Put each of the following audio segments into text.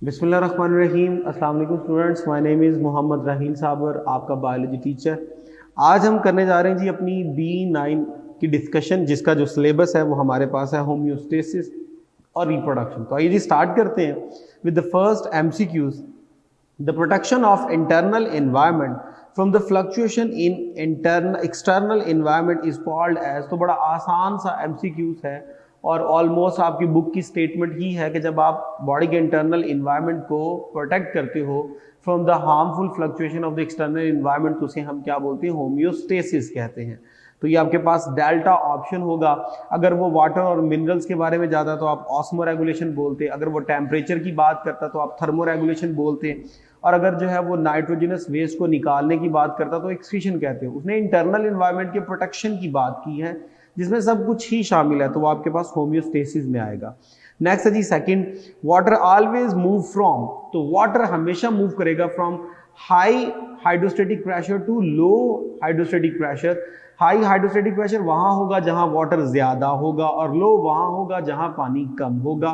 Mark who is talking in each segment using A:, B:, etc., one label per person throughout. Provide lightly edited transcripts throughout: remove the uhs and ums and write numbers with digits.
A: बिस्मिल्लाहिर्रहमानिर्रहीम। अस्सलाम वालेकुम students, my name is Mohammad Raheel Sabir, आपका बायोलॉजी टीचर। आज हम करने जा रहे हैं जी अपनी B9 की डिस्कशन, जिसका जो सिलेबस है वो हमारे पास है होम्योस्टेसिस और रिप्रोडक्शन। तो आइए जी स्टार्ट करते हैं with the first MCQs। The protection of internal environment from the fluctuation in external environment is called as. तो बड़ा आसान सा MCQs है और ऑलमोस्ट आपकी बुक की स्टेटमेंट ही है कि जब आप बॉडी के इंटरनल इन्वायरमेंट को प्रोटेक्ट करते हो from the harmful fluctuation of the external environment, तो उसे हम क्या बोलते हैं, होम्योस्टेसिस कहते हैं। तो ये आपके पास डेल्टा ऑप्शन होगा। अगर वो वाटर और मिनरल्स के बारे में जाता तो आप ऑस्मो रेगुलेशन बोलते, अगर वो टेम्परेचर की बात करता तो आप थर्मो रेगुलेशन बोलते, और अगर जो है वो नाइट्रोजनस वेस्ट को निकालने की बात करता तो एक्सक्रीशन कहते हैं। उसने इंटरनल इन्वायरमेंट के प्रोटेक्शन की बात की है जिसमें सब कुछ ही शामिल है, तो वो आपके पास होम्योस्टेसिस में आएगा। नेक्स्ट है जी second, water always move from. तो वाटर हमेशा मूव करेगा from high hydrostatic pressure to low hydrostatic pressure. High hydrostatic pressure वहां होगा जहां वाटर ज्यादा होगा और लो वहां होगा जहां पानी कम होगा।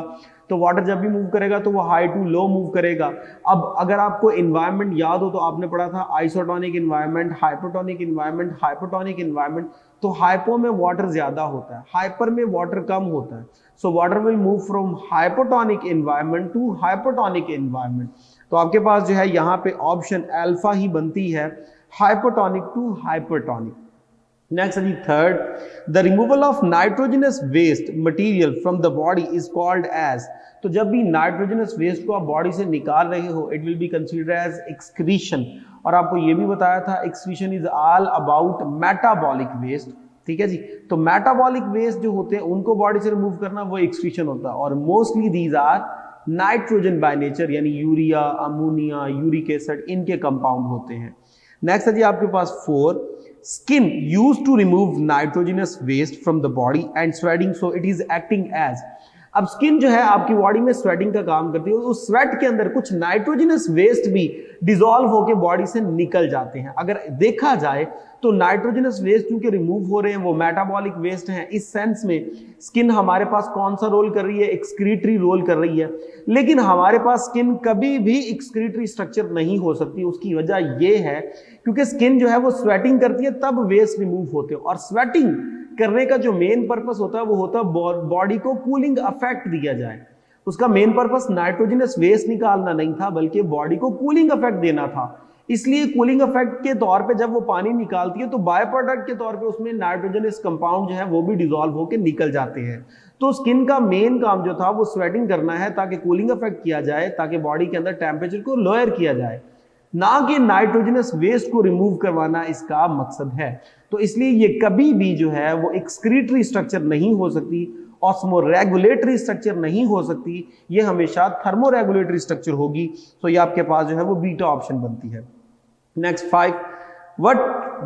A: तो वाटर जब भी मूव करेगा तो वो हाई टू लो मूव करेगा। अब अगर आपको एनवायरनमेंट याद हो तो आपने पढ़ा था isotonic environment, hypotonic environment, hypotonic environment. तो हाइपो में वाटर ज्यादा होता है, हाइपर में वाटर कम होता है। So water will move from hypotonic environment to hypotonic environment. तो आपके पास जो है यहाँ पे ऑप्शन अल्फा ही बनती है, हाइपोटोनिक टू हाइपरटोनिक। नेक्स्ट है जी third, the removal of nitrogenous waste material from the body is called as. तो जब भी नाइट्रोजनस वेस्ट को आप बॉडी से निकाल रहे हो, it will be considered as excretion. और आपको ये भी बताया था excretion is all about metabolic waste, ठीक है जी। तो मेटाबॉलिक वेस्ट जो होते हैं उनको बॉडी से रिमूव करना वो एक्सक्रीशन होता है, और mostly these are nitrogen by nature, यानी यूरिया, अमोनिया, यूरिक एसिड, इनके कंपाउंड होते हैं। नेक्स्ट है जी आपके पास four, skin used to remove nitrogenous waste from the body and sweating, so it is acting as। अब स्किन जो है आपकी बॉडी में स्वेटिंग का काम करती है, उस स्वेट के अंदर कुछ नाइट्रोजनस वेस्ट भी डिसॉल्व होकर बॉडी से निकल जाते हैं। अगर देखा जाए तो नाइट्रोजनस वेस्ट क्योंकि रिमूव हो रहे हैं, वो मेटाबॉलिक वेस्ट हैं, इस सेंस में स्किन हमारे पास कौन सा रोल कर रही है, एक्सक्रीटरी रोल कर रही है। लेकिन हमारे पास स्किन कभी भी एक्सक्रीटरी स्ट्रक्चर नहीं हो सकती। उसकी वजह यह है क्योंकि स्किन जो है वो स्वेटिंग करती है तब वेस्ट रिमूव होते हैं, और स्वेटिंग करने का जो मेन पर्पस होता है वो होता है बॉडी को कूलिंग इफेक्ट दिया जाए। उसका मेन पर्पस नाइट्रोजनस वेस्ट निकालना नहीं था बल्कि बॉडी को कूलिंग इफेक्ट देना था। इसलिए कूलिंग इफेक्ट के तौर पे जब वो पानी निकालती है तो बाय प्रोडक्ट के तौर पे उसमें नाइट्रोजनस कंपाउंड जो है वो भी डिसॉल्व होकर निकल जाते हैं। तो स्किन का मेन काम जो था वो स्वेटिंग करना है ताकि कूलिंग इफेक्ट किया जाए, ताकि बॉडी के अंदर टेम्परेचर को लोअर किया जाए, ना कि नाइट्रोजनस वेस्ट को रिमूव करवाना इसका मकसद है। तो इसलिए ये कभी भी जो है वो एक्सक्रीटरी स्ट्रक्चर नहीं हो सकती, ऑस्मो रेगुलेटरी स्ट्रक्चर नहीं हो सकती, ये हमेशा थर्मो रेगुलेटरी स्ट्रक्चर होगी। तो ये आपके पास जो है वो बीटा ऑप्शन बनती है। Next five, what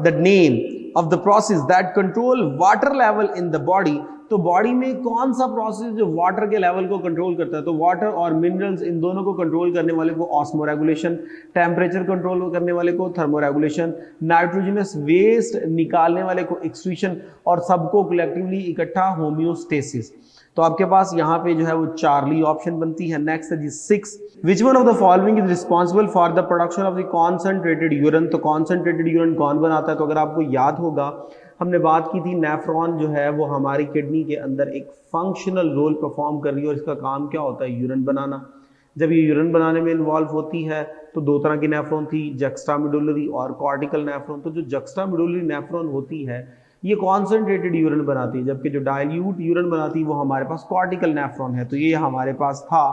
A: the name of the process that control water level in the body. तो बॉडी में कौन सा प्रोसेस जो वाटर के लेवल को कंट्रोल करता है? तो वाटर और मिनरल्स इन दोनों को कंट्रोल करने वाले को ऑस्मो रेगुलेशन, टेम्परेचर कंट्रोल करने वाले को थर्मो रेगुलेशन, नाइट्रोजनस वेस्ट निकालने वाले को एक्सक्रीशन, और सबको कलेक्टिवली इकट्ठा होम्योस्टेसिस। तो आपके पास यहाँ पे जो है वो चार्ली ऑप्शन बनती है। नेक्स्ट है जी six, which one of the following is responsible for the production of the concentrated urine. तो कॉन्सेंट्रेटेड यूरिन कौन बनाता है? तो अगर आपको याद होगा हमने बात की थी नेफ्रॉन जो है वो हमारी किडनी के अंदर एक फंक्शनल रोल परफॉर्म कर रही है, और इसका काम क्या होता है? यूरिन बनाना। जब ये यूरिन बनाने में इन्वॉल्व होती है तो दो तरह की नेफ्रॉन थी, जक्स्टामेडुलरी और कॉर्टिकल नेफ्रॉन। तो जो जक्स्टामेडुलरी नेफ्रॉन होती है ये कॉन्सेंट्रेटेड यूरिन बनाती है, जबकि जो डाइल्यूट यूरिन बनाती है वो हमारे पास कॉर्टिकल नेफ्रॉन है। तो ये हमारे पास था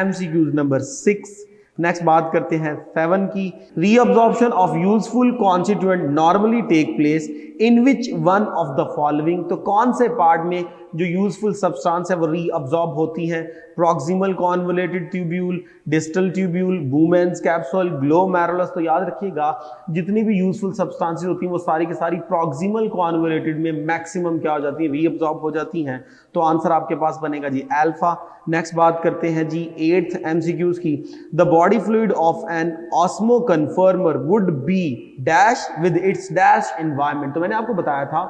A: MCQ नंबर 6। नेक्स्ट बात करते हैं 7 की, reabsorption of useful constituent normally take place in which one of the following. तो कौन से पार्ट में जो यूजफुल सब्सटेंस है वो रीअब्जॉर्ब होती है? Proximal convoluted tubule, distal tubule, Bowman's capsule, glomerulus. तो याद रखिएगा जितनी भी यूजफुल सब्सटेंसेस होती हैं वो सारी की सारी प्रॉक्सिमल कॉन्वोलेटेड में मैक्सिमम क्या हो जाती है? रीअब्जॉर्ब हो जाती हैं। तो आंसर आपके पास बनेगा जी अल्फा। नेक्स्ट बात करते हैं जी 8th MCQs की, the body body fluid of an osmoconformer would be dash with its dash environment. तो मैंने आपको बताया था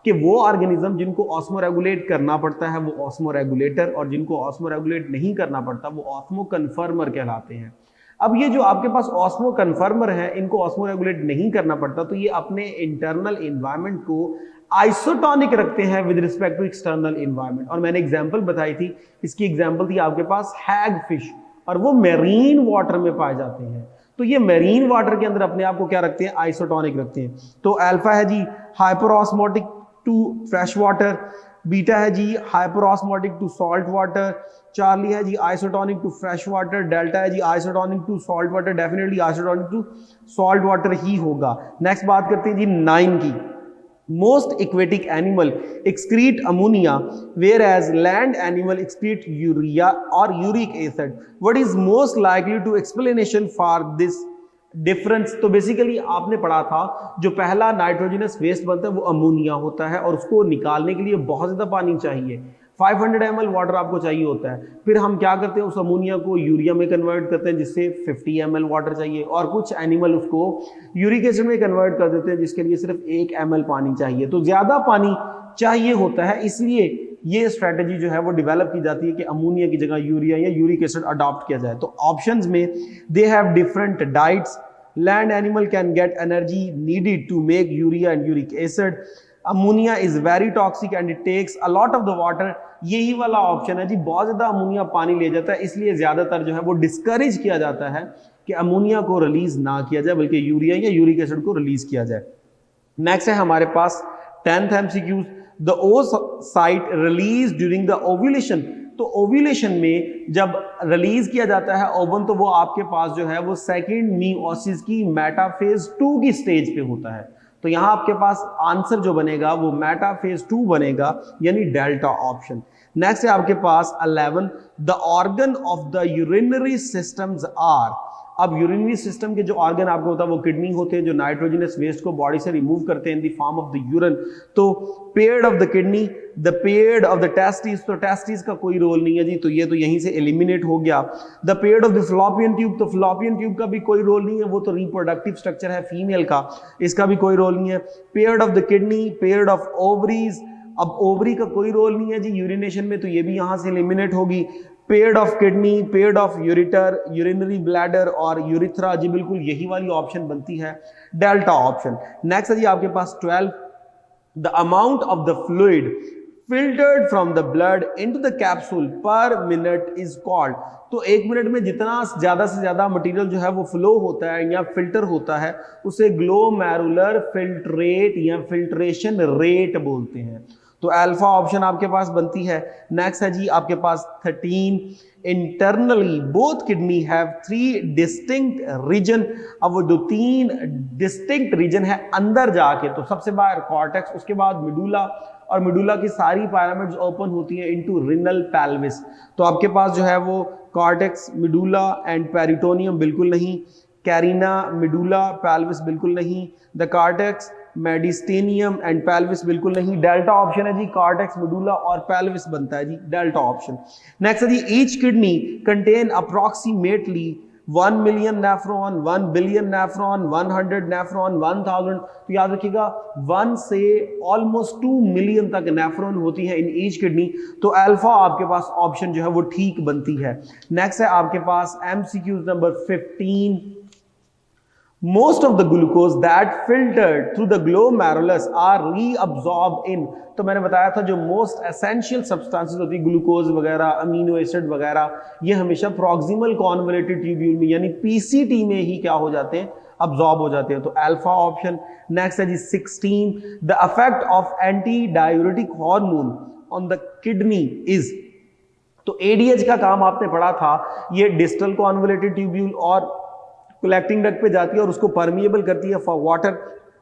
A: कि वो ऑर्गेनिज्म जिनको ऑस्मो रेगुलेट करना पड़ता है वो ऑस्मो रेगुलेटर, और जिनको ऑस्मो रेगुलेट नहीं करना पड़ता वो ऑस्मो कन्फर्मर कहलाते हैं। अब ये जो आपके पास ऑस्मो कन्फर्मर है, इनको ऑस्मो रेगुलेट नहीं करना पड़ता, तो ये अपने इंटरनल एनवायरनमेंट को आइसोटोनिक रखते हैं with respect to external environment. और मैंने एग्जांपल बताई थी, इसकी एग्जांपल थी आपके पास हैग फिश, और वो मेरीन वाटर में पाए जाते हैं। तो ये मेरीन वाटर के अंदर अपने आप को क्या रखते हैं, आइसोटोनिक रखते हैं। तो अल्फा है जी hyperosmotic to fresh water, beta है जी hyperosmotic to salt water, Charlie है जी isotonic to fresh water, delta है जी isotonic to salt water, definitely isotonic to salt water ही होगा। नेक्स्ट बात करते हैं जी 9 की। Most aquatic animal excrete ammonia where as land animal excrete urea और uric acid. What is most likely to explanation for this difference? तो basically आपने पढ़ा था जो पहला नाइट्रोजनस वेस्ट बनता है वो अमोनिया होता है, और उसको निकालने के लिए बहुत ज़्यादा पानी चाहिए, 500 ml वाटर आपको चाहिए होता है। फिर हम क्या करते हैं, उस अमोनिया को यूरिया में कन्वर्ट करते हैं जिससे 50 ml वाटर चाहिए, और कुछ एनिमल उसको यूरिक एसिड में कन्वर्ट कर देते हैं जिसके लिए सिर्फ 1 ml पानी चाहिए। तो ज़्यादा पानी चाहिए होता है, इसलिए ये स्ट्रैटेजी जो है वो डेवलप की जाती है कि अमोनिया की जगह यूरिया या यूरिक एसिड अडॉप्ट किया जाए। तो ऑप्शंस में they have different diets, land animal can get energy needed to make urea and uric acid, ammonia is very toxic and it takes a lot of the water. यही वाला option है जी, बहुत ज्यादा ammonia पानी ले जाता है, इसलिए ज्यादातर जो है वो डिस्करेज किया जाता है कि अमोनिया को रिलीज ना किया जाए बल्कि यूरिया या यूरिक एसिड को रिलीज किया जाए। नेक्स्ट है हमारे पास 10th MCQ, the oocyte release during the ovulation. तो ओव्यूलेशन में जब रिलीज किया जाता है ओवन, तो वो आपके पास जो है वो सेकेंड मियोसिस की मेटाफेज 2 की स्टेज पे होता है। तो यहां आपके पास आंसर जो बनेगा वो मेटाफेज 2 बनेगा, यानी डेल्टा ऑप्शन। नेक्स्ट है आपके पास 11, the organ of the urinary systems are. अब यूरिनरी सिस्टम के जो ऑर्गन आपको होता है वो किडनी होते हैं जो नाइट्रोजनस वेस्ट को बॉडी से रिमूव करते हैं in the form of the urine. तो paired of the kidney, the paired of the testis, तो टेस्टिस का कोई रोल नहीं है जी, तो ये तो यहीं से एलिमिनेट हो गया। The paired of the fallopian tube, तो फ्लोपियन ट्यूब का भी कोई रोल नहीं है, वो तो रिप्रोडक्टिव स्ट्रक्चर है फीमेल का, इसका भी कोई रोल नहीं है। Paired of the kidney, paired of ovaries, अब ओवरी का कोई रोल नहीं है जी यूरिनेशन में, तो ये भी यहां से एलिमिनेट होगी। Paired of kidney, paired of ureter, urinary bladder और यूरिथ्रा, जी बिल्कुल यही वाली ऑप्शन बनती है, डेल्टा ऑप्शन। नेक्स्ट है जी आपके पास 12, the amount of the fluid filtered from the blood into the capsule per minute is called। तो 1 मिनट में जितना ज्यादा से ज्यादा मटेरियल जो है वो फ्लो होता है या फिल्टर होता है उसे ग्लोमेरुलर फिल्ट्रेट या फिल्ट्रेशन रेट बोलते हैं। तो अल्फा ऑप्शन आपके पास बनती है। नेक्स्ट है जी आपके पास 13, internally both kidney have 3 distinct region. अब वो 3 डिस्टिंक्ट रीजन है अंदर जाके, तो सबसे बाहर कॉर्टेक्स, उसके बाद मिडुला, और मिडुला की सारी पिरामिड्स ओपन होती हैं इनटू रिनल पेल्विस। तो आपके पास जो है वो कॉर्टेक्स, मिडुला एंड पेरिटोनियम बिल्कुल नहीं, कैरिना, मिडुला, पेल्विस बिल्कुल नहीं, द कॉर्टेक्स, मेडिस्टेनियम एंड पेल्विस बिल्कुल नहीं। डेल्टा ऑप्शन है जी, कॉर्टेक्स, मिडुला और पेल्विस बनता है जी, डेल्टा ऑप्शन। नेक्स्ट है जी each kidney contain approximately 1 million nephron, 1 billion nephron, 100 nephron, 1000। तो याद रखिएगा 1 से ऑलमोस्ट 2 मिलियन तक नेफ्रॉन होती है इन ईच किडनी। तो अल्फा आपके पास ऑप्शन जो है वो ठीक बनती है। नेक्स्ट है आपके पास MCQ number 15, Most of the glucose that filtered through the glomerulus are reabsorbed in। तो मैंने बताया था जो मोस्ट एसेंशियल सब्सटेंसेस होती है, ग्लूकोज वगैरह, अमीनो एसिड वगैरह, ये हमेशा प्रॉक्सिमल कॉन्वोल्यूटेड ट्यूब्यूल में यानी PCT में ही क्या हो जाते हैं, अब्सॉर्ब हो जाते हैं। तो अल्फा ऑप्शन। नेक्स्ट है जी 16, the effect of anti diuretic hormone on the kidney is. तो ADH का काम आपने पढ़ा था, ये डिस्टल कॉन्वोल्यूटेड ट्यूब्यूल और कलेक्टिंग डक्ट पे जाती है और उसको परमिएबल करती है फॉर वाटर,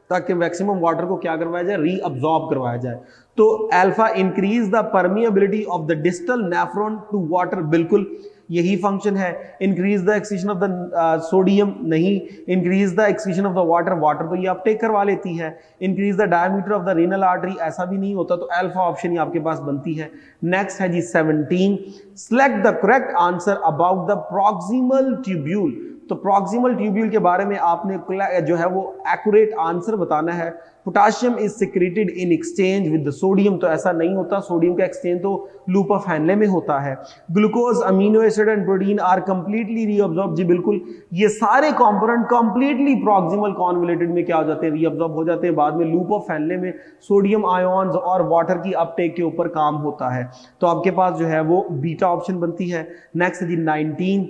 A: ताकि मैक्सिमम वाटर को क्या करवाया जाए, रीअब्सॉर्ब करवाया जाए। तो alpha increase the permeability of the distal nephron to water, बिल्कुल यही फंक्शन है। Increase the excretion of the sodium, नहीं। Increase the excretion of the water, water तो ये अपटेक करवा लेती है। Increase the diameter of the renal artery, ऐसा भी नहीं होता। तो अल्फा ऑप्शन ही आपके पास बनती है। नेक्स्ट है जी 17, select the correct answer about the proximal tubule. तो प्रॉक्सिमल ट्यूब्यूल के बारे में आपने जो है वो एक्यूरेट आंसर बताना है। Potassium is secreted in exchange with the sodium, तो ऐसा नहीं होता, सोडियम का एक्सचेंज तो लूप ऑफ हैनले में होता है। Glucose, amino acid and protein are completely reabsorb, जी बिल्कुल, ये सारे कंपोनेंट कंप्लीटली प्रॉक्सिमल कॉन्वोलेटेड में क्या हो जाते हैं, रीअब्सॉर्ब हो जाते हैं। बाद में लूप ऑफ हैनले में सोडियम आयोन्स और वाटर की अपटेक के ऊपर काम होता है। तो आपके पास जो है वो बीटा ऑप्शन बनती है। नेक्स्ट है जी 19,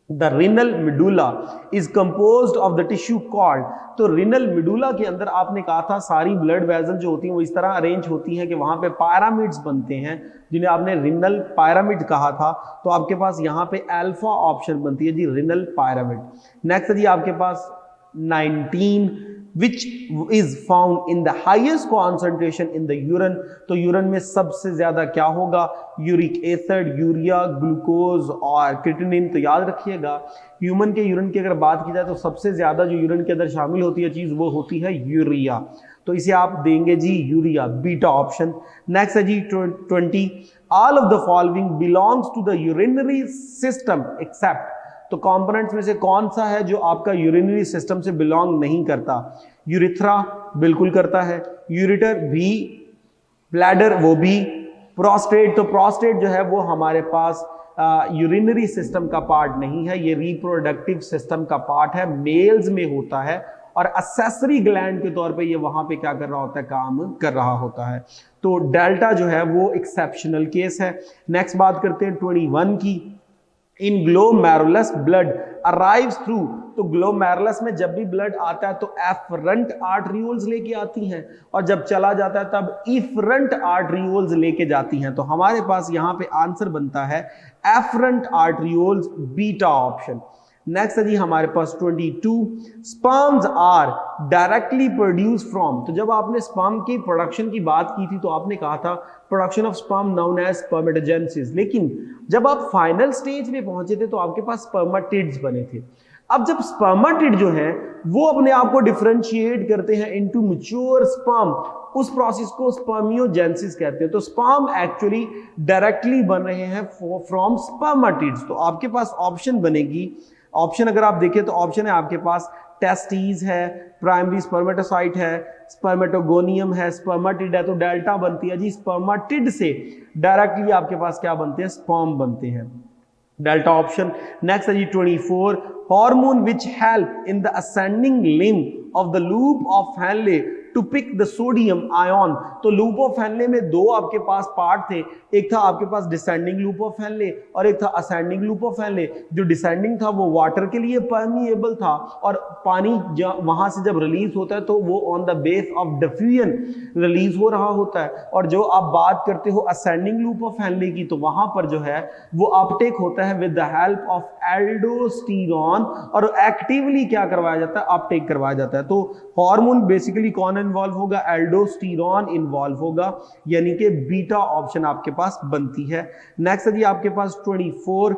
A: the renal medulla is composed of the tissue cord. तो रिनल मिडुला के अंदर आपने कहा था सारी ब्लड वेजल जो होती हैं वो इस तरह अरेंज होती हैं कि वहां पे पायरामिड्स बनते हैं, जिन्हें आपने रिनल पायरामिड कहा था। तो आपके पास यहाँ पे अल्फा ऑप्शन बनती है जी, रिनल पायरामिड। नेक्स्ट है जी आपके पास 19, which is found in the highest concentration in the urine। तो यूरिन में सबसे ज्यादा क्या होगा, यूरिक एसिड, यूरिया, ग्लूकोज और क्रिएटिनिन। तो याद रखिएगा ह्यूमन के यूरिन की अगर बात की जाए तो सबसे ज्यादा जो यूरिन के अंदर शामिल होती है चीज वो होती है यूरिया। तो इसे आप देंगे जी यूरिया, बीटा ऑप्शन। नेक्स्ट है जी 20, all of the following belongs to the urinary system except. तो कंपोनेंट्स में से कौन सा है जो आपका यूरिनरी सिस्टम से बिलोंग नहीं करता। यूरिथ्रा बिल्कुल करता है, यूरिटर भी, ब्लैडर वो भी, प्रोस्टेट, तो प्रोस्टेट जो है वो हमारे पास यूरिनरी सिस्टम का पार्ट नहीं है, ये रिप्रोडक्टिव सिस्टम का पार्ट है, मेल्स में होता है और एक्सेसरी ग्लैंड के तौर पे ये वहां पे क्या कर रहा होता है, काम कर रहा होता है। तो डेल्टा जो है वो एक्सेप्शनल केस है। नेक्स्ट बात करते हैं 21 की, इन ग्लोमेरुलस ब्लड अराइव्स थ्रू। तो ग्लोमेरुलस में जब भी ब्लड आता है तो एफरंट आर्टरियोल्स लेके आती हैं और जब चला जाता है तब इफरंट आर्टरियोल्स लेके जाती हैं। तो हमारे पास यहाँ पे आंसर बनता है afferent arterioles, beta option. Next है जी हमारे पास 22, sperms are directly produce from. तो जब आपने स्पर्म की प्रोडक्शन की बात की थी तो आपने कहा था production of sperm known as spermatogenesis, लेकिन जब आप फाइनल स्टेज पे पहुंचे थे तो आपके पास स्पर्मेटिड्स बने थे। अब जब स्पर्मेटिड जो है वो अपने आप को डिफरेंशिएट करते हैं इनटू मैच्योर स्पर्म, उस प्रोसेस को स्पर्मियोजेनेसिस कहते हैं। तो स्पर्म एक्चुअली डायरेक्टली बन रहे हैं फ्रॉम स्पर्मेटिड्स। तो आपके पास ऑप्शन बनेगी, ऑप्शन अगर आप देखें तो ऑप्शन है आपके पास टेस्टीज है, प्राइमरी स्पर्मेटोसाइट है, स्पर्मेटोगोनियम है, स्पर्मेटिड है। तो डेल्टा बनती है जी, स्पर्मेटिड से डायरेक्टली आपके पास क्या बनते हैं, स्पर्म बनते हैं, डेल्टा ऑप्शन। नेक्स्ट है जी 24, hormone which help in the ascending limb of the loop of Henle to pick the sodium ion. तो लूप ऑफ हैनले में दो आपके पास पार्ट थे, एक था आपके पास डिसेंडिंग लूप ऑफ हैनले और एक था असेंडिंग लूप ऑफ हैनले। जो डिसेंडिंग था वो वाटर के लिए परमिएबल था और पानी वहां से जब रिलीज होता है तो वो on the base of diffusion release हो रहा होता है। और जो आप बात करते हो असेंडिंग लूप ऑफ हैनले की तो वहां पर जो है वो अपटेक होता है with the help of aldosterone और एक्टिवली क्या करवाया जाता है, अपटेक करवाया जाता है। तो हार्मोन बेसिकली कौन इन्वॉल्व होगा, एल्डोस्टेरोन इन्वॉल्व होगा, यानी कि बीटा ऑप्शन आपके पास बनती है। नेक्स्ट है जी आपके पास 24,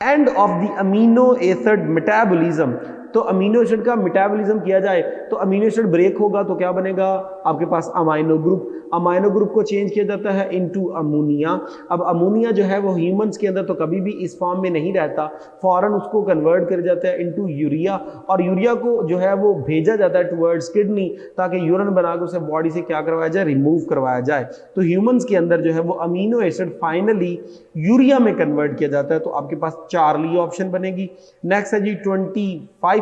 A: end of the amino acid metabolism. तो अमीनो एसिड का मेटाबॉलिज्म किया जाए तो अमीनो एसिड ब्रेक होगा तो क्या बनेगा आपके पास अमाइनो ग्रुप। अमाइनो ग्रुप को चेंज किया जाता है इनटू अमोनिया। अब अमोनिया जो है वो ह्यूमंस के अंदर तो कभी भी इस फॉर्म में नहीं रहता, फौरन उसको कन्वर्ट कर जाता है इनटू यूरिया और यूरिया को जो है वो भेजा जाता है टुवर्ड्स किडनी ताकि यूरिन बनाकर उसे बॉडी से क्या करवाया जाए, रिमूव करवाया जाए। तो ह्यूमंस के अंदर जो है वो अमीनो एसिड फाइनली यूरिया में कन्वर्ट किया जाता है। तो आपके पास चार्ली ऑप्शन बनेगी। नेक्स्ट है जी 25,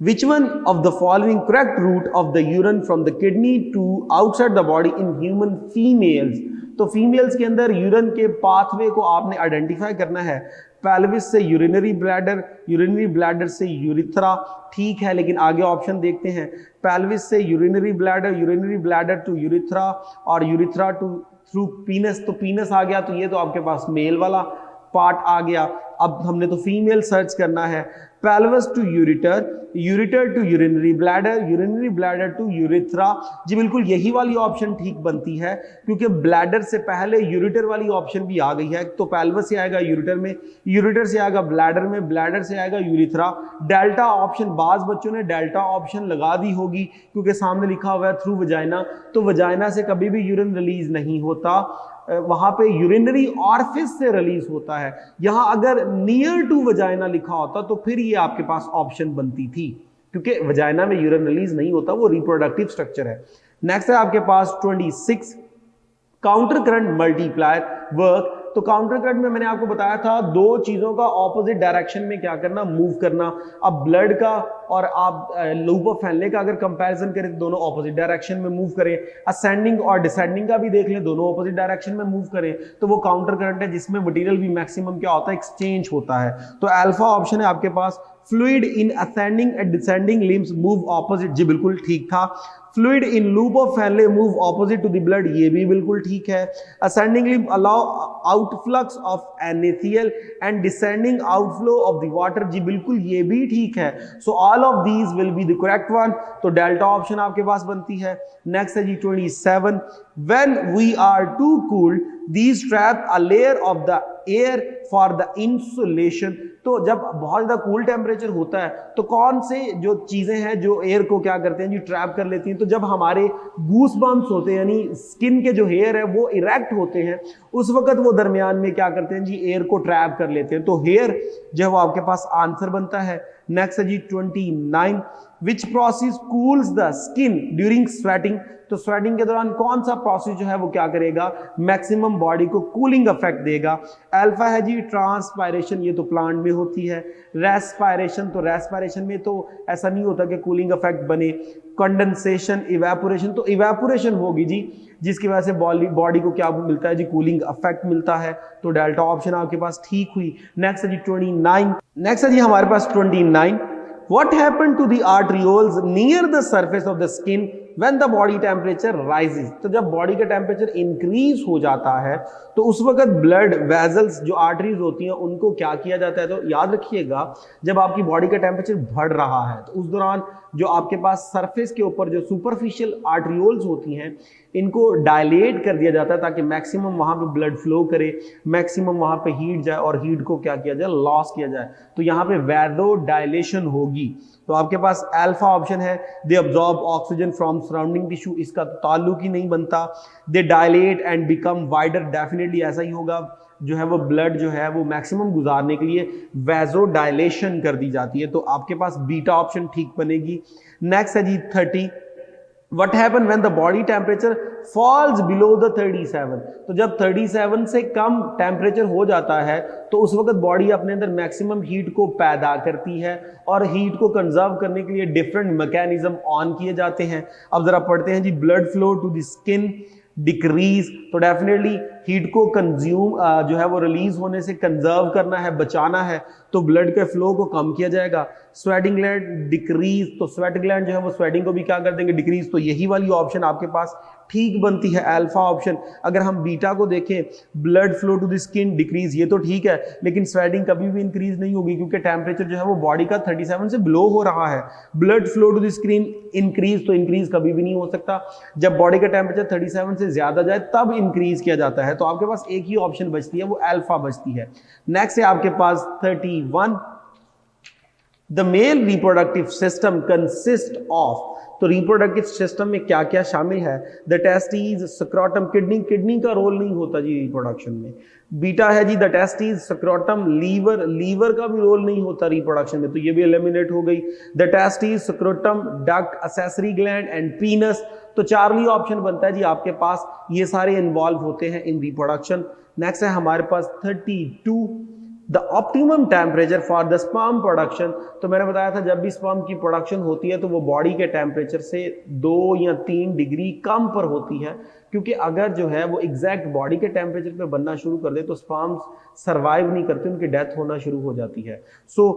A: which one of the following correct route of the urine from the kidney to outside the body in human females। तो फीमेल्स के अंदर यूरिन के पाथवे को आपने आइडेंटिफाई करना है। पेल्विस से यूरिनरी ब्लैडर, यूरिनरी ब्लैडर से यूरिथ्रा, ठीक है, लेकिन आगे ऑप्शन देखते हैं। पेल्विस से यूरिनरी ब्लैडर टू यूरिथ्रा और यूरिथ्रा टू थ्रू पीनस। तो पीनस आ गया तो ये तो आपके पास मेल वाला पार्ट आ गया। अब हमने तो फीमेल सर्च करना है। Pelvis to ureter, ureter to urinary bladder to urethra. जी बिल्कुल यही वाली ऑप्शन ठीक बनती है क्योंकि ब्लैडर से पहले यूरिटर वाली ऑप्शन भी आ गई है। तो पेल्विस से आएगा यूरिटर में, यूरिटर से आएगा ब्लैडर में, ब्लैडर से आएगा यूरिथ्रा। डेल्टा ऑप्शन, बाज बच्चों ने डेल्टा ऑप्शन लगा दी होगी क्योंकि सामने लिखा हुआ है थ्रू वजाइना, तो वजाइना से कभी भी यूरिन रिलीज नहीं होता। वहां पे यूरिनरी ऑरिफिस से रिलीज होता है। यहां अगर नियर टू वजाइना लिखा होता तो फिर ये आपके पास ऑप्शन बनती थी, क्योंकि वजाइना में यूरिन रिलीज नहीं होता, वो रिप्रोडक्टिव स्ट्रक्चर है। नेक्स्ट है आपके पास 26 काउंटर करंट मल्टीप्लायर वर्क। तो काउंटर करंट में मैंने आपको बताया था दो चीजों का ऑपोजिट डायरेक्शन में क्या करना, मूव करना। अब ब्लड का और आप लूप ऑफ फैनले का अगर कंपैरिजन करें तो दोनों ऑपोजिट डायरेक्शन में मूव करें। असेंडिंग और डिसेंडिंग का भी देख लें, दोनों ऑपोजिट डायरेक्शन में मूव करें, तो वो काउंटर करंट है जिसमें मटेरियल भी मैक्सिमम क्या होता है, एक्सचेंज होता है। तो अल्फा ऑप्शन है आपके पास। Fluid in ascending and descending limbs move opposite, जी बिल्कुल ठीक था। Fluid in loop of Henle move opposite to the blood, ये भी बिल्कुल ठीक है। Ascending limb allow outflux of NaCl and descending outflow of the water, जी बिल्कुल ये भी ठीक है। So all of these will be the correct one, तो डेल्टा ऑप्शन आपके पास बनती है। नेक्स्ट है जी 27, when we are too cooled these trap a layer of the air for the insulation. तो जब बहुत ज्यादा कूल टेम्परेचर होता है तो कौन से जो चीजें हैं जो एयर को क्या करते हैं जी, ट्रैप कर लेती हैं। तो जब हमारे गूस बम्प्स होते हैं, यानी स्किन के जो हेयर है वो इरेक्ट होते हैं, उस वक्त वो दरमियान में क्या करते हैं जी, एयर को ट्रैप कर लेते हैं। तो हेयर जो है वो आपके पास आंसर बनता है। नेक्स्ट है जी 29, which process cools the skin during sweating. तो स्वेटिंग के दौरान कौन सा प्रोसेस जो है वो क्या करेगा, मैक्सिमम बॉडी को कूलिंग इफेक्ट देगा। अल्फा है जी ट्रांसपायरेशन, ये तो प्लांट में होती है। रेस्पायरेशन, तो रेस्पायरेशन में तो ऐसा नहीं होता कि कूलिंग इफेक्ट बने। कंडेंसेशन, इवेपोरेशन, तो इवेपोरेशन होगी जी, जिसकी वजह से बॉडी को क्या मिलता है जी, कूलिंग इफेक्ट मिलता है। तो डेल्टा ऑप्शन आपके पास ठीक हुई। नेक्स्ट है जी 29, नेक्स्ट है जी हमारे पास 29, what happened to the arterioles near the surface of the skin when the body temperature rises। तो जब बॉडी का टेम्परेचर इंक्रीज हो जाता है तो उस वक्त ब्लड वेजल्स जो आर्टरीज होती हैं उनको क्या किया जाता है। तो याद रखिएगा, जब आपकी बॉडी का टेम्परेचर बढ़ रहा है तो उस दौरान जो आपके पास सरफेस के ऊपर जो सुपरफिशियल आर्टरियोल्स होती हैं इनको डायलेट कर दिया जाता है ताकि मैक्सिमम वहां पे ब्लड फ्लो करे, मैक्सिमम वहां पे हीट जाए और हीट को क्या किया जाए, लॉस किया जाए। तो यहाँ पे वैदो डायलेशन होगी। तो आपके पास अल्फा ऑप्शन है, they absorb oxygen from surrounding tissue, इसका तो ताल्लुक ही नहीं बनता। They dilate and become wider, definitely ऐसा ही होगा, जो है वो ब्लड जो है वो मैक्सिमम गुजारने के लिए वैजो डायलेशन कर दी जाती है। तो आपके पास बीटा ऑप्शन ठीक बनेगी। नेक्स्ट है जी 30, What happen when the body temperature falls below the 37। तो जब 37 से कम टेम्परेचर हो जाता है तो उस वक्त बॉडी अपने अंदर मैक्सिमम हीट को पैदा करती है और हीट को कंजर्व करने के लिए डिफरेंट मैकेनिज्म ऑन किए जाते हैं। अब जरा पढ़ते हैं जी, blood flow to the skin decrease, तो डेफिनेटली हीट को कंज्यूम जो है वो रिलीज होने से कंजर्व करना है, बचाना है, तो ब्लड के फ्लो को कम किया जाएगा। स्वेटिंग ग्लैंड डिक्रीज, तो स्वेट ग्लैंड जो है वो स्वेटिंग को भी क्या कर देंगे, डिक्रीज। तो यही वाली ऑप्शन आपके पास ठीक बनती है, अल्फा ऑप्शन। अगर हम बीटा को देखें, blood flow to the skin decrease, ये तो ठीक है, लेकिन स्वेटिंग कभी भी इंक्रीज नहीं होगी क्योंकि टेम्परेचर जो है वो बॉडी का 37 से बिलो हो रहा है। Blood flow to the skin increase, तो इंक्रीज कभी भी नहीं हो सकता, जब बॉडी का टेम्परेचर 37 से ज्यादा जाए तब इंक्रीज किया जाता है। तो आपके पास एक ही ऑप्शन बचती है, वो अल्फा बचती है। नेक्स्ट है आपके पास 31, the male reproductive system consist of. तो रिप्रोडक्टिव सिस्टम में क्या क्या शामिल है, the testis, scrotum, kidney, kidney का रोल नहीं होता जी रिप्रोडक्शन में। बीटा है जी the testis, scrotum, liver, liver का भी रोल नहीं होता रिप्रोडक्शन में, तो ये भी एलिमिनेट हो गई। The testis, scrotum, duct, accessory gland and पीनस, तो चार्ली ऑप्शन बनता है जी आपके पास, ये सारे इन्वॉल्व होते हैं इन रिप्रोडक्शन। नेक्स्ट है हमारे पास 32, the optimum temperature for the sperm production. तो मैंने बताया था जब भी स्पर्म की प्रोडक्शन होती है तो वो बॉडी के टेम्परेचर से 2 या 3 डिग्री कम पर होती है, क्योंकि अगर जो है वो एग्जैक्ट बॉडी के टेम्परेचर पे बनना शुरू कर दे तो स्पर्म्स सर्वाइव नहीं करते, उनकी डेथ होना शुरू हो जाती है। So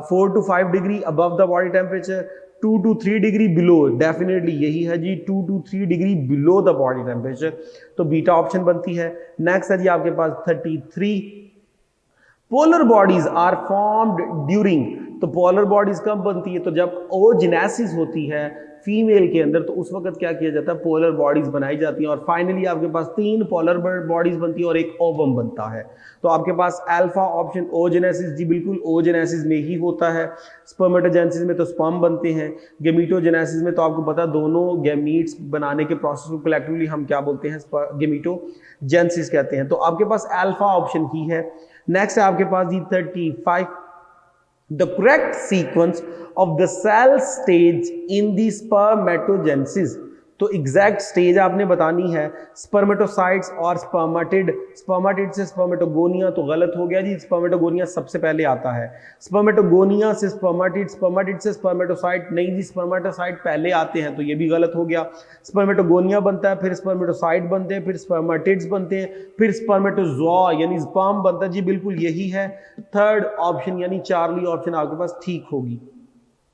A: 4 to 5 degree above the body temperature, 2 to 3 degree below, definitely यही है जी, 2 to 3 degree below the body temperature, तो बीटा ऑप्शन बनती है। नेक्स्ट है जी आपके पास 33, polar bodies are formed during. तो पोलर बॉडीज कब बनती है, तो जब ओजेनेसिस होती है, फीमेल के अंदर, तो उस वक्त क्या किया जाता है, पोलर बॉडीज बनाई जाती हैं और फाइनली आपके पास 3 पोलर बॉडीज बनती है और एक ओवम बनता है। तो आपके पास अल्फा ऑप्शन oogenesis, जी बिल्कुल oogenesis में ही होता है। स्पर्मेटोजेनेसिस में तो स्पर्म बनते हैं। गेमीटोजेनेसिस में तो आपको पता दोनों गैमीट्स बनाने के प्रोसेस को कलेक्टिवली हम क्या बोलते हैं, गेमीटोजेनेसिस कहते हैं। तो आपके पास अल्फा ऑप्शन ही है। नेक्स्ट है आपके पास जी 35, the correct sequence of the cell stage in the spermatogenesis। तो एग्जैक्ट स्टेज आपने बतानी है। स्पर्मेटोसाइट्स और स्पर्मेटिड, स्पर्मेटिड से स्पर्मेटोगोनिया तो गलत हो गया जी, स्पर्मेटोगोनिया सबसे पहले आता है। स्पर्मेटोगोनिया से स्पर्मेटिड, स्पर्मेटिड से स्पर्मेटोसाइट नहीं जी, स्पर्मेटोसाइट पहले आते हैं, तो ये भी गलत हो गया। स्पर्मेटोगोनिया बनता है, फिर स्पर्मेटोसाइट बनते हैं, फिर स्पर्मेटिड्स बनते हैं, फिर स्पर्मेटोजोआ यानी स्पर्म बनता है जी, बिल्कुल यही है। थर्ड ऑप्शन यानी चार्ली ऑप्शन आपके पास ठीक होगी।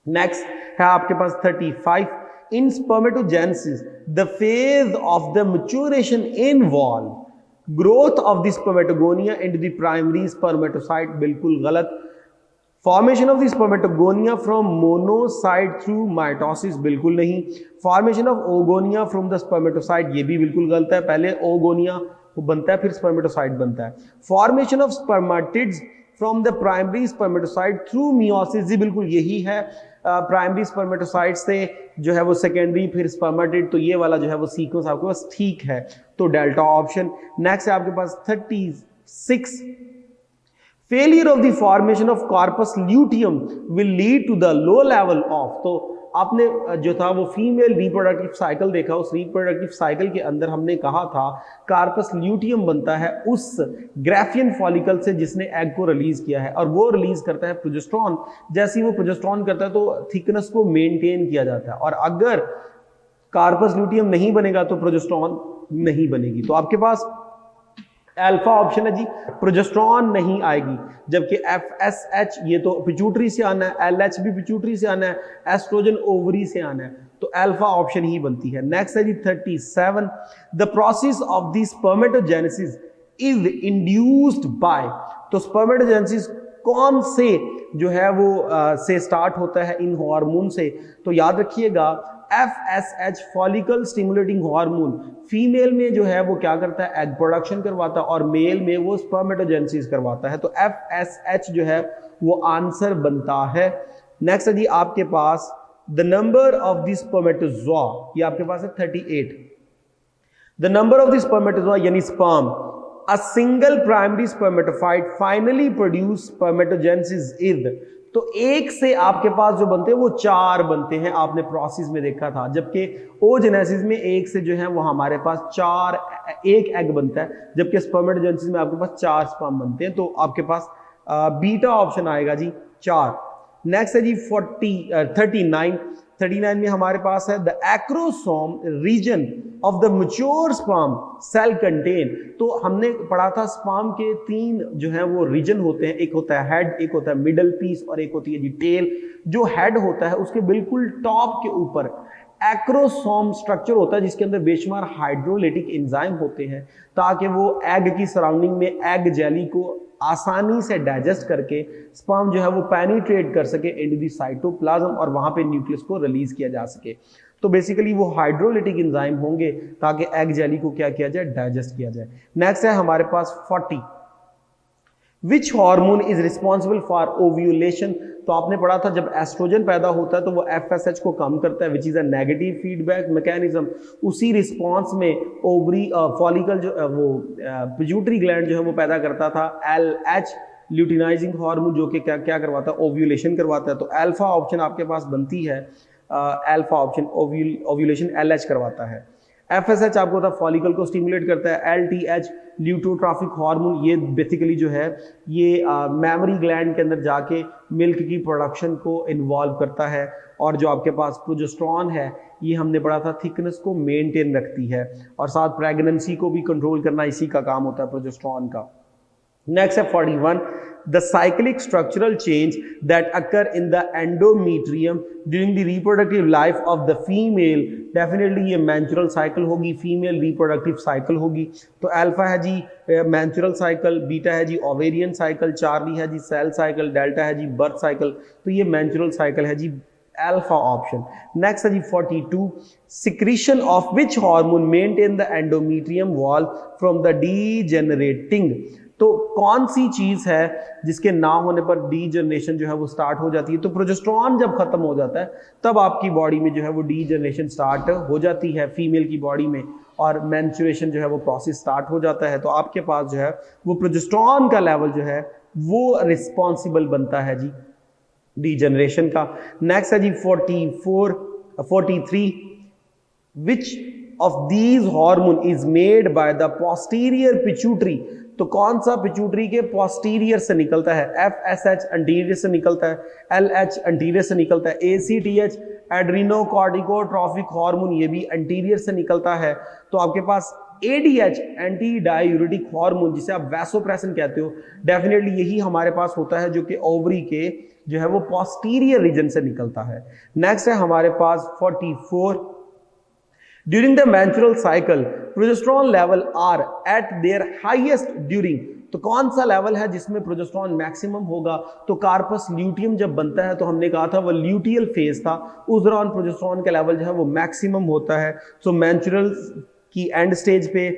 A: नेक्स्ट है आपके पास 35, in spermatogenesis the phase of the maturation involve growth of the spermatogonia into the primary spermatocyte, बिल्कुल गलत। Formation of the spermatogonia from monocyte through mitosis, बिल्कुल नहीं। Formation of oogonia from the spermatocyte, ये भी बिल्कुल गलत है, पहले ओगोनिया बनता है फिर स्पर्मेटोसाइट बनता है। Formation of spermatids from the primary spermatocyte through meiosis, जी बिल्कुल यही है। प्राइमरी स्पर्मेटोसाइट से जो है वो सेकेंडरी फिर स्पर्मेटिड, तो ये वाला जो है वो सीक्वेंस आपके पास ठीक है, तो डेल्टा ऑप्शन। नेक्स्ट है आपके पास 36, failure of the formation of corpus luteum will lead to the low level of. तो आपने जो था वो फीमेल रिप्रोडक्टिव साइकिल देखा, उस रिप्रोडक्टिव साइकिल के अंदर हमने कहा था कार्पस ल्यूटियम बनता है उस ग्राफियन फॉलिकल से जिसने एग को रिलीज किया है, और वो रिलीज करता है प्रोजेस्टेरॉन। जैसे ही वो प्रोजेस्टेरॉन करता है तो थिकनेस को मेंटेन किया जाता है, और अगर कार्पस ल्यूटियम नहीं बनेगा तो प्रोजेस्टेरॉन नहीं बनेगी। तो आपके पास अल्फा ऑप्शन है जी, प्रोजेस्टेरॉन नहीं आएगी, जबकि FSH ये तो पिट्यूटरी से आना है, LH भी पिट्यूटरी से आना है, एस्ट्रोजन ओवरी से आना है, तो अल्फा ऑप्शन ही बनती है। नेक्स्ट है जी 37, the process of the spermatogenesis is induced by. तो स्पर्मेटोजेनेसिस कौन से जो है वो से स्टार्ट होता है, इन हार्मोन से। तो याद रखिएगा FSH follicle stimulating hormone female में जो है वो क्या करता है, एग प्रोडक्शन करवाता है, और मेल में वो स्पर्मेटोजेनेसिस करवाता है, तो FSH जो है वो आंसर बनता है। नेक्स्ट है जी आपके पास the number of the spermatozoa, ये आपके पास है 38। The number of the spermatozoa यानी sperm, a single primary spermatophyte finally produce spermatogenesis is. तो एक से आपके पास जो बनते हैं वो 4 बनते हैं, आपने प्रोसेस में देखा था, जबकि oogenesis में एक से जो है वो हमारे पास 1 एग बनता है, जबकि स्पर्मेटोजेनेसिस में आपके पास 4 स्पर्म बनते हैं। तो आपके पास बीटा ऑप्शन आएगा जी 4। नेक्स्ट है जी 39 में हमारे पास है the acrosome region of the mature sperm cell contain. तो हमने पढ़ा था स्पर्म के 3 जो है वो रीजन होते हैं, एक होता है हेड, एक होता है मिडल पीस, और एक होती है जी टेल। जो हेड होता है उसके बिल्कुल टॉप के ऊपर एक्रोसोम स्ट्रक्चर होता है, जिसके अंदर बेशुमार हाइड्रोलाइटिक एंजाइम होते हैं, ताकि वो एग की सराउंडिंग में एग जेली को आसानी से डाइजेस्ट करके स्पर्म जो है वो पेनिट्रेट कर सके इनटू द साइटोप्लाज्म, और वहां पे न्यूक्लियस को रिलीज किया जा सके। तो बेसिकली वो हाइड्रोलाइटिक एंजाइम होंगे ताकि एग जेली को क्या किया जाए, डाइजेस्ट किया जाए। नेक्स्ट है हमारे पास 40, which hormone is responsible for ovulation. तो आपने पढ़ा था जब एस्ट्रोजन पैदा होता है तो वो FSH को कम करता है, which is a negative feedback mechanism. उसी रिस्पॉन्स में ओवरी फॉलिकल जो वो पिट्यूटरी ग्लैंड जो है वो पैदा करता था LH ल्यूटिनाइजिंग हार्मोन, जो कि क्या करवाता है, ओव्यूलेशन करवाता है। तो अल्फा ऑप्शन आपके पास बनती है, अल्फा ऑप्शन ओव्यूलेशन LH करवाता है। FSH आपको होता है फॉलिकल को स्टिमुलेट करता है। LTH ल्यूटोट्रॉफिक हार्मोन, ये बेसिकली जो है ये मेमोरी ग्लैंड के अंदर जाके मिल्क की प्रोडक्शन को इन्वॉल्व करता है। और जो आपके पास प्रोजेस्टेरॉन है ये हमने पढ़ा था थिकनेस को मेंटेन रखती है, और साथ प्रेगनेंसी को भी कंट्रोल करना इसी का काम होता है प्रोजेस्टेरॉन का। नेक्स्ट है 41, the cyclic structural change that occur in the endometrium during the reproductive life of the female, definitely ये menstrual cycle होगी, female reproductive cycle होगी। तो अल्फा है जी menstrual cycle, बीटा है जी ovarian cycle, चार्ली है जी cell cycle, delta है जी birth cycle। तो ये menstrual cycle है जी अल्फा ऑप्शन। नेक्स्ट है जी 42, secretion of which hormone maintain the endometrium wall from the degenerating. तो कौन सी चीज है जिसके ना होने पर डीजनरेशन जो है वो स्टार्ट हो जाती है? तो प्रोजेस्टेरॉन जब खत्म हो जाता है तब आपकी बॉडी में जो है वो डीजनरेशन स्टार्ट हो जाती है फीमेल की बॉडी में, और मेंस्ट्रुएशन जो है वो प्रोसेस स्टार्ट हो जाता है। तो आपके पास जो है वो प्रोजेस्टेरॉन का लेवल जो है वो रिस्पॉन्सिबल बनता है जी डीजनरेशन का। नेक्स्ट है जी 43, which of these hormone is made by the posterior pituitary. तो कौन सा पिट्यूटरी के पोस्टीरियर से निकलता है? FSH एंटीरियर से निकलता है, LH एंटीरियर से निकलता है, ACTH एड्रीनोकॉर्टिकोट्रॉफिक हार्मोन ये भी एंटीरियर से निकलता है। तो आपके पास ADH एंटी डायूरेटिक हार्मोन जिसे आप वैसोप्रेसिन कहते हो, डेफिनेटली यही हमारे पास होता है जो कि ओवरी के जो है वो पोस्टीरियर रीजन से निकलता है। नेक्स्ट है हमारे पास 44, during the menstrual cycle progesterone level are at their highest during. तो कौन सा लेवल है जिसमें प्रोजेस्टेरॉन मैक्सिमम होगा? तो कार्पस ल्यूटियम जब बनता है तो हमने कहा था वो ल्यूटियल फेज था, उस दौरान प्रोजेस्टेरॉन का लेवल जो है वो मैक्सिमम होता है। सो मेंस्ट्रुअल की एंड स्टेज पे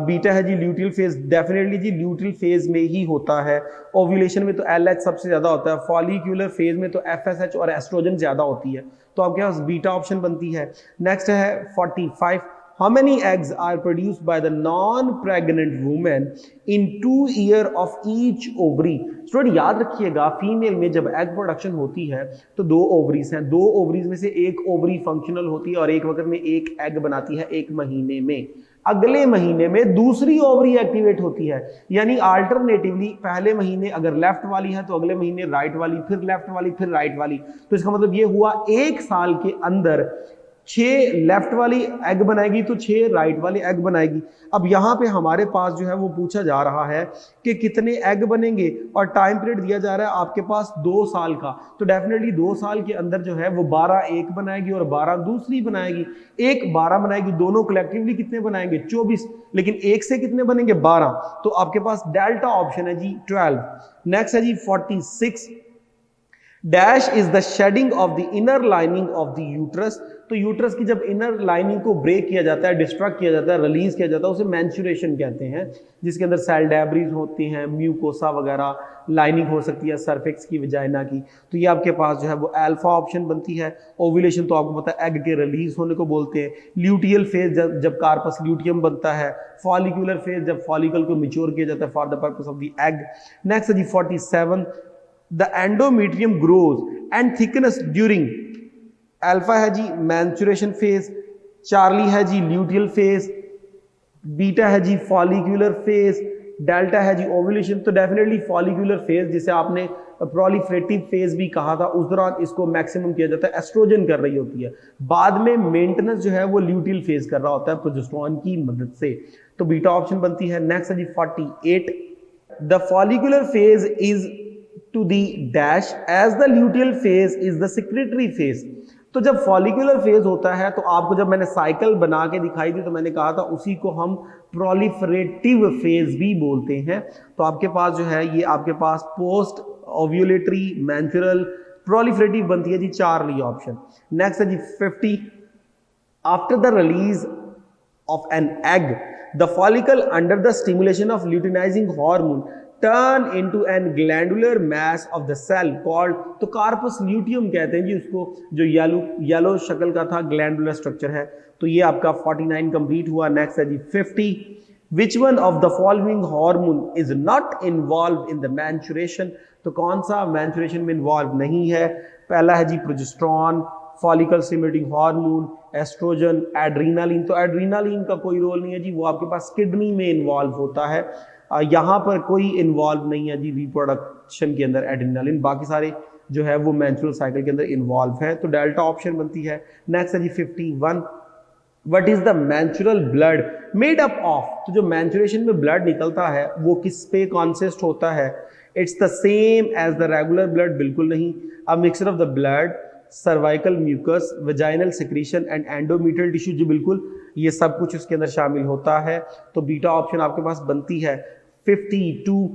A: बीटा है जी ल्यूटियल फेज, डेफिनेटली जी ल्यूटियल फेज में ही होता है। ओव्यूलेशन में तो LH सबसे ज्यादा होता है, फॉलिक्यूलर फेज में तो FSH और एस्ट्रोजन ज्यादा होती है, तो आपके पास बीटा ऑप्शन बनती है। नेक्स्ट है 45, how many eggs are produced by the non pregnant women in 2 year of each ovary. Student याद रखिएगा फीमेल में जब एग प्रोडक्शन होती है तो 2 ओवरीज हैं, 2 ओवरीज में से एक ओवरी फंक्शनल होती है और एक वक्त में एक एग बनाती है 1 महीने में। अगले महीने में दूसरी ओवरी एक्टिवेट होती है, यानी अल्टरनेटिवली पहले महीने अगर लेफ्ट वाली है तो अगले महीने राइट वाली, फिर लेफ्ट वाली, फिर राइट वाली। तो इसका मतलब ये हुआ 1 साल के अंदर 6 लेफ्ट वाली एग बनाएगी तो 6 राइट वाली एग बनाएगी। अब यहाँ पे हमारे पास जो है वो पूछा जा रहा है कि कितने एग बनेंगे और टाइम पीरियड दिया जा रहा है आपके पास 2 साल का। तो डेफिनेटली 2 साल के अंदर जो है वो 12 एक बनाएगी और 12 दूसरी बनाएगी, एक 12 बनाएगी, दोनों कलेक्टिवली कितने बनाएंगे? 24, लेकिन एक से कितने बनेंगे? 12। तो आपके पास डेल्टा ऑप्शन है जी 12। नेक्स्ट है जी 46, dash is the shedding of the inner lining of the uterus. तो यूट्रस की जब इनर लाइनिंग को ब्रेक किया जाता है, डिस्ट्रक्ट किया जाता है, रिलीज किया जाता है, उसे मेंस्ट्रुएशन कहते हैं, जिसके अंदर सेल डेब्रीज होती हैं, म्यूकोसा वगैरह, लाइनिंग हो सकती है सरफेक्स की वजाइना की। तो ये आपके पास जो है वो अल्फा ऑप्शन बनती है। ओव्यूलेशन तो आपको पता है एग के रिलीज होने को बोलते हैं। ल्यूटियल फेज जब कार्पस ल्यूटियम बनता है। फॉलिकुलर फेज जब फॉलिकल को मैच्योर किया जाता है for the purpose of the egg. Next है जी 47, the endometrium grows and thickness during. Alpha है जी मैंस्ट्रुएशन फेज, चार्ली है जी ल्यूटियल फेज, बीटा है जी फॉलिक्यूलर फेज, डेल्टा है जी ओव्यूलेशन। तो डेफिनेटली फॉलिक्यूलर फेज जिसे आपने प्रोलिफरेटिव फेज भी कहा था, उस दौरान इसको मैक्सिमम किया जाता है, एस्ट्रोजन कर रही होती है। बाद में मेंटेनेंस जो है वो ल्यूटियल फेज कर रहा होता है प्रोजेस्टेरॉन की मदद से। तो बीटा ऑप्शन बनती है। नेक्स्ट है जी 48, the follicular phase is to the dash as the luteal phase is the secretory phase. तो जब फॉलिकुलर फेज होता है तो आपको जब मैंने साइकिल बना के दिखाई थी तो मैंने कहा था उसी को हम प्रोलिफरेटिव फेज भी बोलते हैं। तो आपके पास जो है ये आपके पास पोस्ट ओव्यूलेटरी मेंस्ट्रुअल प्रोलिफरेटिव बनती है जी चार्ली ऑप्शन। नेक्स्ट है जी 50, after the release of an egg the follicle under the stimulation of luteinizing hormone turn into an glandular mass of the cell called. तो कार्पस ल्यूटियम कहते हैं जी उसको, जो येलो शक्ल का था, ग्लैंडुलर स्ट्रक्चर है। तो ये आपका 49 कंप्लीट हुआ। नेक्स्ट है जी 50, विच one of the following hormone is not involve in the menstruation. तो कौन सा मैंस्ट्रुएशन में इन्वॉल्व नहीं है? पहला है जी progesterone, follicle stimulating hormone, estrogen, adrenaline. तो एड्रीनालिन का कोई रोल नहीं है जी, वो आपके पास किडनी में इन्वॉल्व होता है। यहाँ पर कोई इन्वॉल्व नहीं है जी रिप्रोडक्शन के अंदर एड्रेनालिन, बाकी सारे जो है वो मेंस्ट्रुअल साइकिल के अंदर इन्वॉल्व है। तो डेल्टा ऑप्शन बनती है। नेक्स्ट है जी 51, what is the menstrual blood made up of. तो जो मेंस्ट्रुएशन में ब्लड निकलता है वो किस पे कॉन्सिस्ट होता है? It's the same as the regular blood, बिल्कुल नहीं। A mixture of the blood, cervical mucus, vaginal secretion and endometrial tissue, जी बिल्कुल ये सब कुछ उसके अंदर शामिल होता है। तो बीटा ऑप्शन आपके पास बनती है। 52,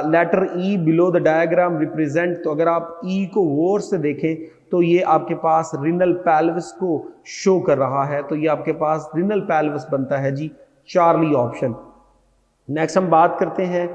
A: letter E below the diagram represent. तो अगर आप ई को गौर से देखें तो ये आपके पास रिनल पेल्विस को शो कर रहा है, तो ये आपके पास रिनल पेल्विस बनता है जी चार्ली ऑप्शन। नेक्स्ट हम बात करते हैं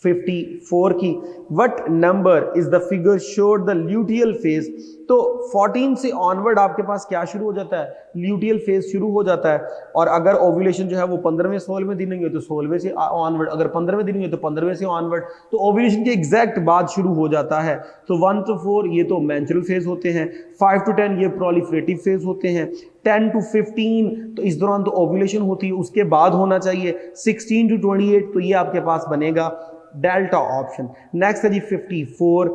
A: 54 की। What number is the figure showed the luteal phase. तो 14 से ऑनवर्ड आपके पास क्या शुरू हो जाता है, ल्यूटियल फेज शुरू हो जाता है। और अगर ओव्यूलेशन जो है वो 15वें 16वें दिन में तो 16वें से ऑनवर्ड, अगर 15वें दिन में तो 15वें से ऑनवर्ड, तो ओव्यूलेशन के एग्जैक्ट बाद शुरू हो जाता है। तो 1 to 4 ये तो मेंस्ट्रुअल फेज होते हैं, 5 to 10 ये प्रोलिफरेटिव फेज होते हैं, 10 to 15 तो इस दौरान तो ओव्यूलेशन होती है, उसके बाद होना चाहिए, 16 to 28 तो ये आपके पास बनेगा डेल्टा ऑप्शन। नेक्स्ट है जी 54।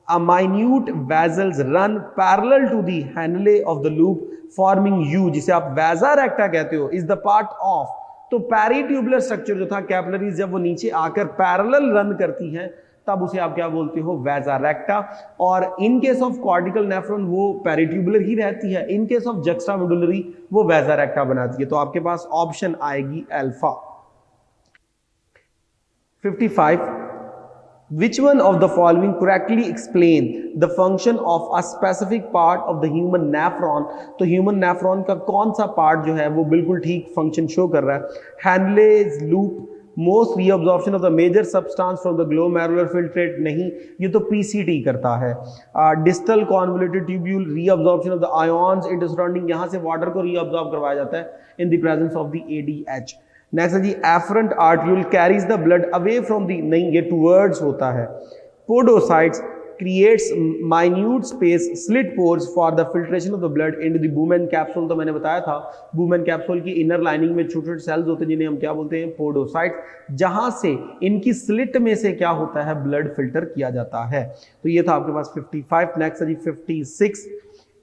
A: A minute vessels run parallel to the handle of the loop forming U, जिसे आप वैजा रेक्टा कहते हो, is the part of। तो पेरिट्यूबुलर स्ट्रक्चर जो था कैपिलरीज जब वो नीचे आकर पैरेलल रन करती हैं तब उसे आप क्या बोलते हो, वैजा रेक्टा। और in case of cortical nephron वो पेरिट्यूबुलर ही रहती है, इन केस ऑफ जक्स्टामेडुलरी वो वैजा रेक्टा बनाती है। तो आपके पास ऑप्शन आएगी alpha. 55। Which one of the following correctly explain the function of a specific part of the human nephron? तो human nephron का कौन सा पार्ट जो है वो बिल्कुल ठीक फंक्शन शो कर रहा है। Henle's loop, most reabsorption of the major substance from the glomerular filtrate, नहीं, ये तो PCT करता है। Distal convoluted tubule, reabsorption of the ions into surrounding, यहाँ से वाटर को reabsorb करवाया जाता है in the presence of the ADH। Next है जी afferent arteriole carries the blood away from the, नहीं ये टूवर्ड्स होता है। Podocytes creates minute space slit pores for the filtration of the blood into the Bowman capsule. तो मैंने बताया था बूमेन कैप्सूल की इनर लाइनिंग में छोटे छोटे सेल्स होते हैं जिन्हें हम क्या बोलते हैं, पोडोसाइट्स, जहां से इनकी स्लिट में से क्या होता है, ब्लड फिल्टर किया जाता है। तो ये था आपके पास 55। नेक्स्ट है जी 56।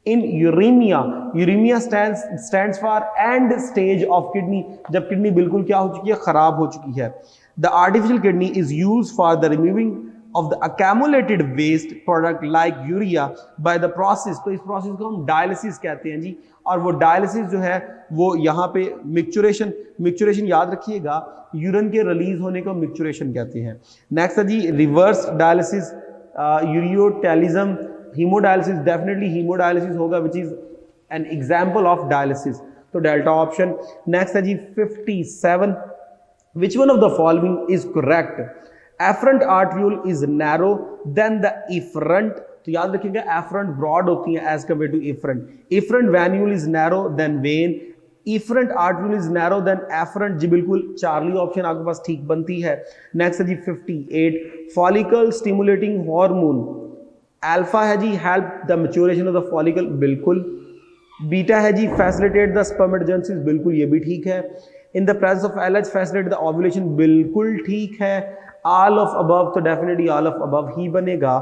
A: In uremia, uremia stands for end stage of kidney, जब किडनी बिल्कुल क्या हो चुकी है, खराब हो चुकी है। The artificial kidney is used for the removing of the accumulated waste product like urea by the process। तो इस प्रोसेस को हम डायलिसिस कहते हैं जी। और वो डायलिसिस जो है वो यहाँ पे मिक्चुरेशन याद रखिएगा, यूरिन के रिलीज होने को मिक्चुरेशन कहते हैं। नेक्स्ट है जी reverse dialysis, ureotelism, haemodialysis, definitely haemodialysis होगा which is an example of dialysis, तो डेल्टा ऑप्शन। नेक्स्ट है जी 57। Which one of the following is correct? Afferent arteriole is narrow than the efferent, तो याद रखिएगा एफरेंट ब्रॉड होती है as compare to efferent. Efferent venule is narrow than vein, efferent arteriole is narrow than afferent, जी बिल्कुल Charlie option आपके पास ठीक बनती है। नेक्स्ट है जी 58। फॉलिकल स्टिमुलेटिंग हार्मोन अल्फा है जी help the maturation of the follicle, बिल्कुल। बीटा है जी फैसिलिटेट द स्पर्मेटोजेनेसिस, बिल्कुल ये भी ठीक है। In the presence of LH facilitate the ovulation, बिल्कुल ठीक है। ऑल ऑफ अबव, तो डेफिनेटली ऑल ऑफ अबव ही बनेगा।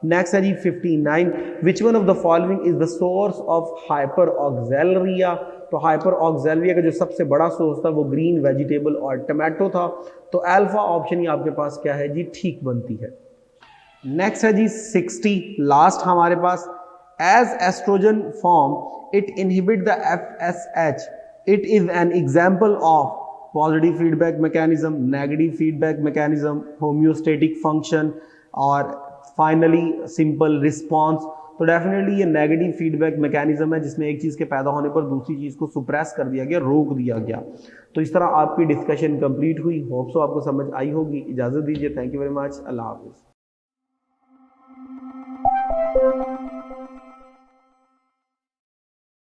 A: नेक्स्ट है जी 59। Which one of the following is the source of hyperoxaluria? तो हाइपर ऑक्सैलरिया का जो सबसे बड़ा सोर्स था वो ग्रीन वेजिटेबल और टमाटो था। तो अल्फा ऑप्शन ही आपके पास क्या है जी, ठीक बनती है। नेक्स्ट है जी 60, लास्ट हमारे पास। As estrogen form it inhibit the FSH, it is an example of positive feedback mechanism, negative feedback mechanism, homeostatic function और फाइनली सिंपल रिस्पॉन्स। तो डेफिनेटली ये नेगेटिव फीडबैक मैकेनिज्म है जिसमें एक चीज़ के पैदा होने पर दूसरी चीज़ को सुप्रेस कर दिया गया, रोक दिया गया। तो इस तरह आपकी डिस्कशन कंप्लीट हुई। होप सो आपको समझ आई होगी। इजाज़त दीजिए, थैंक यू वेरी मच, अल्लाह हाफिज़।